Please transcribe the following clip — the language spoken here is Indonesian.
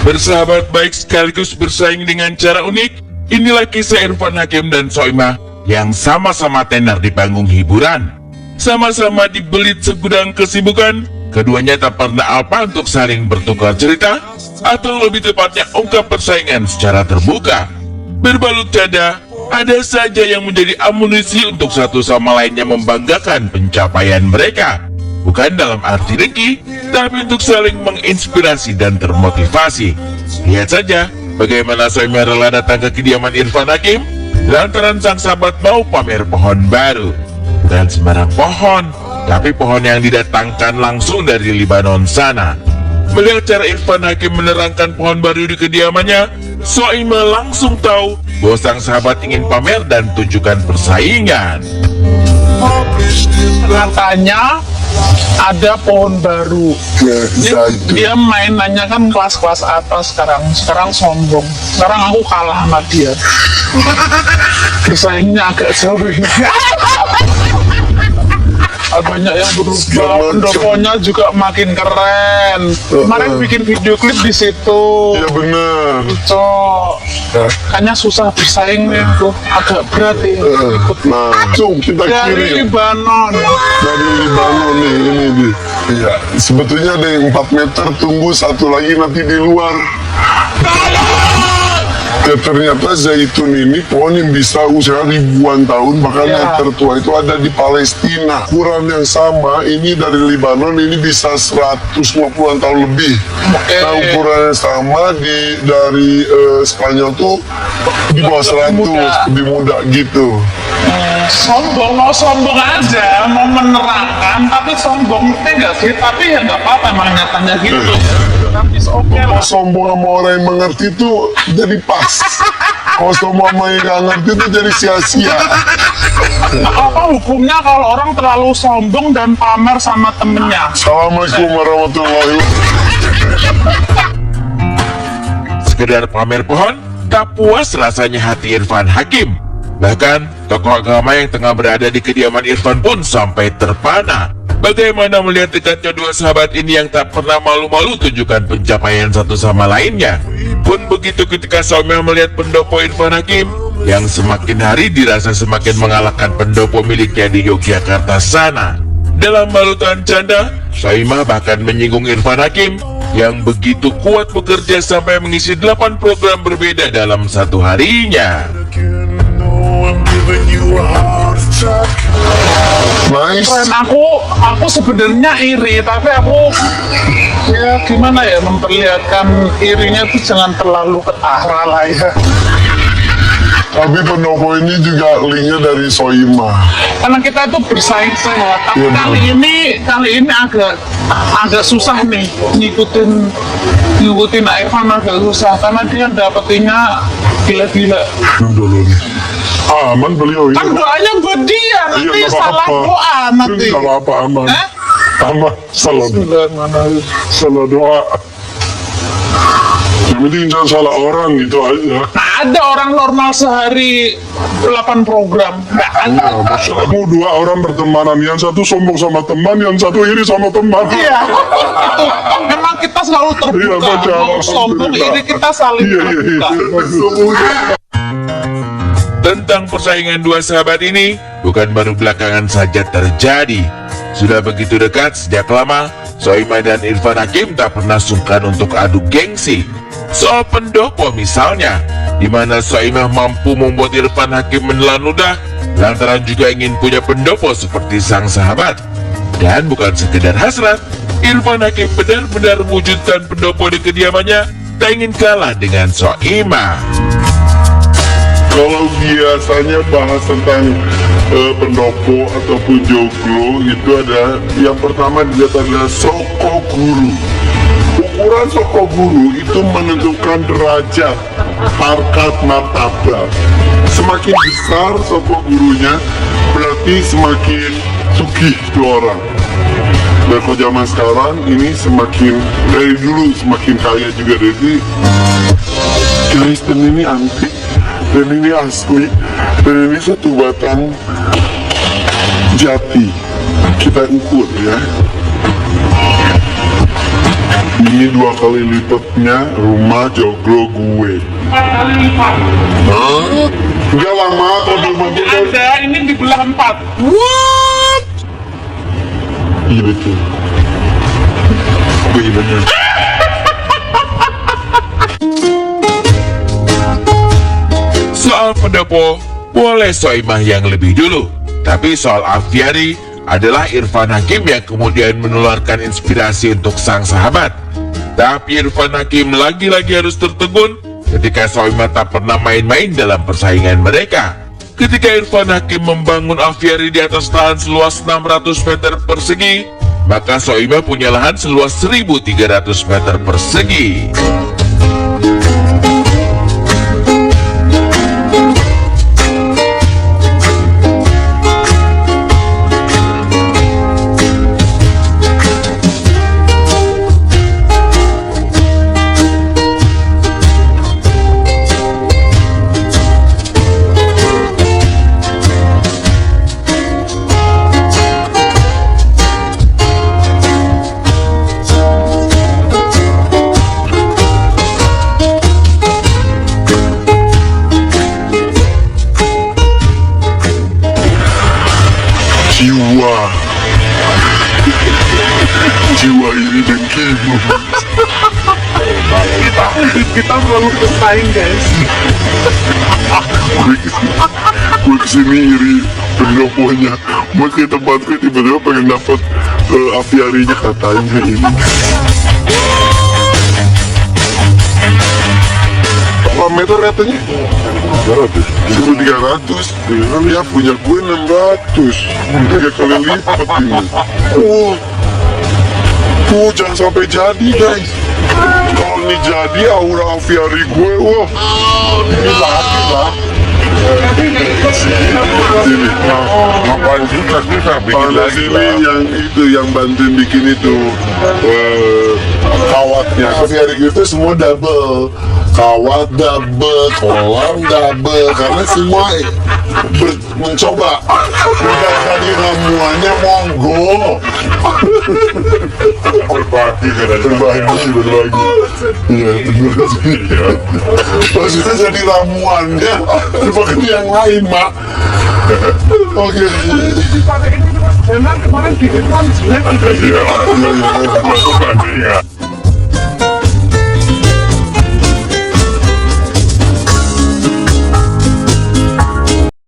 Bersahabat baik sekaligus bersaing dengan cara unik, inilah kisah Irfan Hakim dan Soimah yang sama-sama tenar di panggung hiburan. Sama-sama dibelit segudang kesibukan, keduanya tak pernah apa untuk saling bertukar cerita, atau lebih tepatnya ungkap persaingan secara terbuka. Berbalut canda, ada saja yang menjadi amunisi untuk satu sama lainnya membanggakan pencapaian mereka. Bukan dalam arti dengki, tapi untuk saling menginspirasi dan termotivasi. Lihat saja bagaimana Soimah rela datang ke kediaman Irfan Hakim lantaran sang sahabat mau pamer pohon baru. Bukan sembarang pohon, tapi pohon yang didatangkan langsung dari Libanon sana. Melihat cara Irfan Hakim menerangkan pohon baru di kediamannya, Soimah langsung tahu bahwa sang sahabat ingin pamer dan tunjukkan persaingan. Katanya ada pohon baru. Dia mainannya kan kelas-kelas atas, sekarang sombong. Sekarang aku kalah sama dia. Bersaingnya agak jauh ini. Banyak yang berubah, pendoponya juga makin keren. Kemarin bikin video klip di situ. Ya benar. Cok, kayaknya susah bersaing nih, tuh agak berat ya. Nah, kita Dari kirim Libanon. dari Libanon nih, ini di. Iya, sebetulnya ada yang 4 meter, tunggu satu lagi nanti di luar. Ya, ternyata zaitun ini pohon yang bisa usia ribuan tahun, bahkan yang tertua itu ada di Palestina. Ukuran yang sama, ini dari Libanon, ini bisa 150-an tahun lebih. Nah, ukuran yang sama dari Spanyol tuh di bawah 100, lebih muda gitu. Sombong, mau sombong aja, mau menerangkan, tapi sombong, ngerti nggak sih? Tapi ya nggak apa-apa, emang nyatanya gitu. Tapi oke Kalau lah. sombong sama orang yang mengerti tuh jadi pas. Kalau sombong sama yang nggak ngerti tuh jadi sia-sia. Apa hukumnya kalau orang terlalu sombong dan pamer sama temennya? Assalamualaikum warahmatullahi wabarakatuh. Sekedar pamer pohon, tak puas rasanya hati Irfan Hakim. Bahkan, tokoh agama yang tengah berada di kediaman Irfan pun sampai terpana. Bagaimana melihat dekatnya dua sahabat ini yang tak pernah malu-malu tunjukkan pencapaian satu sama lainnya. Pun begitu ketika Soimah melihat pendopo Irfan Hakim, yang semakin hari dirasa semakin mengalahkan pendopo miliknya di Yogyakarta sana. Dalam balutan canda, Soimah bahkan menyinggung Irfan Hakim yang begitu kuat bekerja sampai mengisi 8 program berbeda dalam satu harinya. Nice. Keren, aku sebenarnya iri, tapi aku ya gimana ya memperlihatkan irinya itu jangan terlalu ke arah lah ya. Tapi pendopo ini juga linknya dari Soimah. Karena kita itu bersaing sehat, tapi Iya, kali ini agak susah nih ngikutin Irfan, agak susah karena dia dapetinnya gila-gila. Dulu nih. Aman beliau ini. Kan doanya buat dia, nanti Iya, nggak salah apa-apa. doa nanti. Nggak apa-apa, aman. Hah? Aman. Salah doa. Yang penting jangan salah orang gitu aja. Nah, ada orang normal sehari 8 program. Nggak ada. Ya, maksudmu 2 orang bertemanan, yang satu sombong sama teman, yang satu iri sama teman. Iya, itu. Memang kita selalu Iya, terbuka. baca. Mau sombong Alhamdulillah. ini kita saling Iya, terbuka. Tentang persaingan dua sahabat ini, bukan baru belakangan saja terjadi. Sudah begitu dekat sejak lama, Soimah dan Irfan Hakim tak pernah sungkan untuk adu gengsi. Soal pendopo misalnya, di mana Soimah mampu membuat Irfan Hakim menelan ludah, lantaran juga ingin punya pendopo seperti sang sahabat. Dan bukan sekedar hasrat, Irfan Hakim benar-benar mewujudkan pendopo di kediamannya, tak ingin kalah dengan Soimah. Kalau biasanya bahas tentang pendopo ataupun joglo, itu ada yang pertama dilihat adalah soko guru. Ukuran soko guru itu menentukan derajat, harkat, martabat. Semakin besar soko gurunya, berarti semakin sugih itu orang. Dan kalau zaman sekarang ini semakin, dari dulu semakin kaya juga. Jadi guys, dan ini antik, dan ini asli, dan ini satu batang jati. Kita ukur ya. Ini 2 kali lipatnya rumah joglo gue. 4 kali lipat. Hah? Enggak lama kalau di rumah gue kan. Ada, ini dibelah 4. What? Iya betul. Iya bener. Soal pendopo, boleh Soimah yang lebih dulu. Tapi soal aviari adalah Irfan Hakim yang kemudian menularkan inspirasi untuk sang sahabat. Tapi Irfan Hakim lagi-lagi harus tertegun ketika Soimah tak pernah main-main dalam persaingan mereka. Ketika Irfan Hakim membangun aviari di atas lahan seluas 600 meter persegi, maka Soimah punya lahan seluas 1.300 meter persegi. Jiwa ini dengkimu. Kita selalu bersaing, guys. Gue kesini iri pendoponya. Gue ke tempatku tiba-tiba pengen dapet aviarinya katanya ini. Berapa meter katanya? 1.300. Ya punya gue 600. 3 kali lipat ini. Jangan sampai jadi, guys. Kalau ini jadi aura aviari gue, wah. Ini lagi lah. Sini, ngapain kita bikin lagi lah. Yang itu, yang bantuin bikin itu kawatnya. Aviari itu semua double. Kawat double, kolam double. Karena semua mencoba. Udah tadi ramuannya monggo. Berbagi. Iya, terima kasih. Maksudnya jadi ramuannya dipakai yang lain, Mak. Oke. Enak kemarin di depan jelek. Iya.